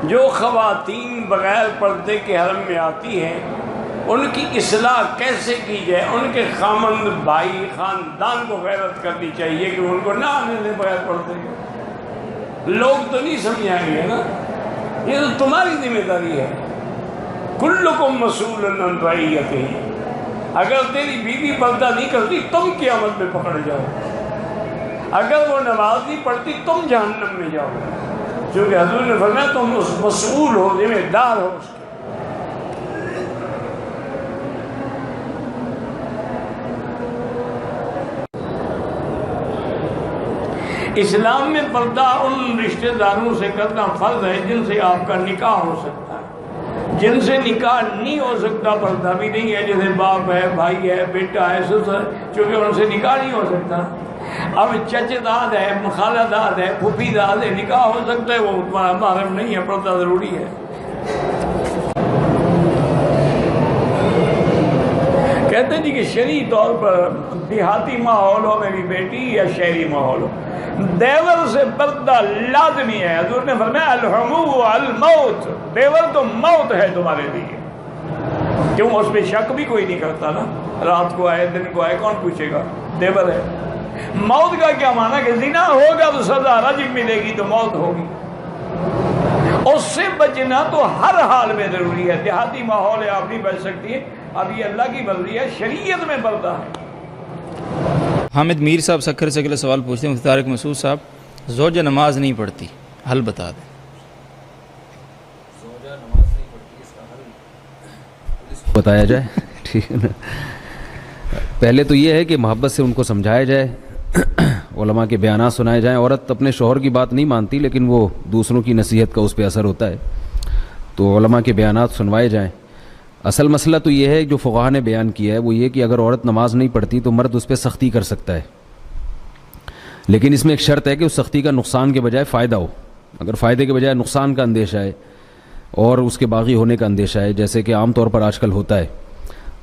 جو خواتین بغیر پردے کے حرم میں آتی ہیں ان کی اصلاح کیسے کی جائے، ان کے خامند بھائی خاندان کو غیرت کرنی چاہیے کہ ان کو نہ آنے دیں بغیر پردے کے۔ لوگ تو نہیں سمجھائیں گے نا، یہ تو تمہاری ذمہ داری ہے۔ کلکم مسئول عن رعیتہ، اگر تیری بیوی پردہ نہیں کرتی تم قیامت میں پکڑ جاؤ، اگر وہ نماز نہیں پڑھتی تم جہنم میں جاؤ، کیونکہ حضور نے فرمایا تم اس مسئول ہو، ذمہ دار ہو اس کے۔ اسلام میں پردہ ان رشتہ داروں سے کرنا فرض ہے جن سے آپ کا نکاح ہو سکتا ہے، جن سے نکاح نہیں ہو سکتا پردہ بھی نہیں ہے، جیسے باپ ہے، بھائی ہے، بیٹا ہے، سسر، چونکہ ان سے نکاح نہیں ہو سکتا۔ اب چچے داد ہے، خالہ داد ہے، پھوپھی داد ہے، نکاح ہو سکتا ہے، وہ تمہارا محرم نہیں ہے، پردہ ضروری ہے۔ کہتے ہیں جی کہ شرعی طور پر دیہاتی ماحولوں میں بھی بیٹی یا شہری ماحول ہو، دیور سے پردہ لازمی ہے۔ حضور نے فرمایا الحمو الموت، دیور تو موت ہے تمہارے لیے، کیوں اس پہ شک بھی کوئی نہیں کرتا نا، رات کو آئے دن کو آئے کون پوچھے گا، دیور ہے۔ موت کا کیا معنی کہ زنا ہوگا تو سزا رجم ملے گی، تو موت ہوگی، اس سے بچنا تو ہر حال میں ضروری ہے۔ دیہاتی ماحول ہے، آپ نہیں بچ سکتی ہے، اب یہ اللہ کی مرضی ہے، شریعت میں پردہ ہے۔ حامد میر صاحب سکھر سے اگلا سوال پوچھتے ہیں، مفتی طارق مسعود صاحب، زوجہ نماز نہیں پڑھتی، حل بتا دیں۔ زوجہ نماز نہیں پڑھتی، اس کا حل بتایا جائے، ٹھیک ہے نا۔ پہلے تو یہ ہے کہ محبت سے ان کو سمجھایا جائے، علماء کے بیانات سنائے جائیں۔ عورت اپنے شوہر کی بات نہیں مانتی لیکن وہ دوسروں کی نصیحت کا اس پہ اثر ہوتا ہے، تو علماء کے بیانات سنوائے جائیں۔ اصل مسئلہ تو یہ ہے جو فقہا نے بیان کیا ہے وہ یہ کہ اگر عورت نماز نہیں پڑھتی تو مرد اس پہ سختی کر سکتا ہے، لیکن اس میں ایک شرط ہے کہ اس سختی کا نقصان کے بجائے فائدہ ہو۔ اگر فائدے کے بجائے نقصان کا اندیشہ ہے اور اس کے باغی ہونے کا اندیشہ ہے، جیسے کہ عام طور پر آج کل ہوتا ہے،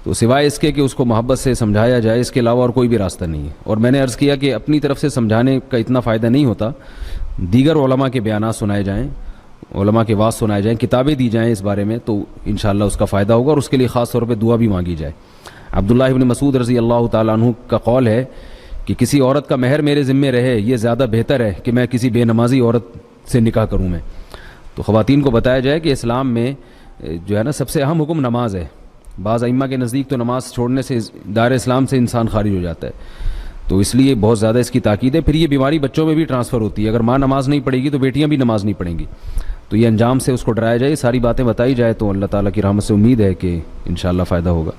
تو سوائے اس کے کہ اس کو محبت سے سمجھایا جائے، اس کے علاوہ اور کوئی بھی راستہ نہیں ہے۔ اور میں نے عرض کیا کہ اپنی طرف سے سمجھانے کا اتنا فائدہ نہیں ہوتا، دیگر علماء کے بیانات سنائے جائیں، علماء کے واعظ سنائے جائیں، کتابیں دی جائیں اس بارے میں، تو انشاءاللہ اس کا فائدہ ہوگا، اور اس کے لیے خاص طور پہ دعا بھی مانگی جائے۔ عبداللہ ابن مسعود رضی اللہ تعالیٰ عنہ کا قول ہے کہ کسی عورت کا مہر میرے ذمے رہے یہ زیادہ بہتر ہے کہ میں کسی بے نمازی عورت سے نکاح کروں میں۔ تو خواتین کو بتایا جائے کہ اسلام میں جو ہے نا سب سے اہم حکم نماز ہے۔ بعض ائمہ کے نزدیک تو نماز چھوڑنے سے دار اسلام سے انسان خارج ہو جاتا ہے، تو اس لیے بہت زیادہ اس کی تاکید ہے۔ پھر یہ بیماری بچوں میں بھی ٹرانسفر ہوتی ہے، اگر ماں نماز نہیں پڑھے گی تو بیٹیاں بھی نماز نہیں پڑھیں گی، تو یہ انجام سے اس کو ڈرایا جائے، ساری باتیں بتائی جائے، تو اللہ تعالیٰ کی رحمت سے امید ہے کہ انشاءاللہ فائدہ ہوگا۔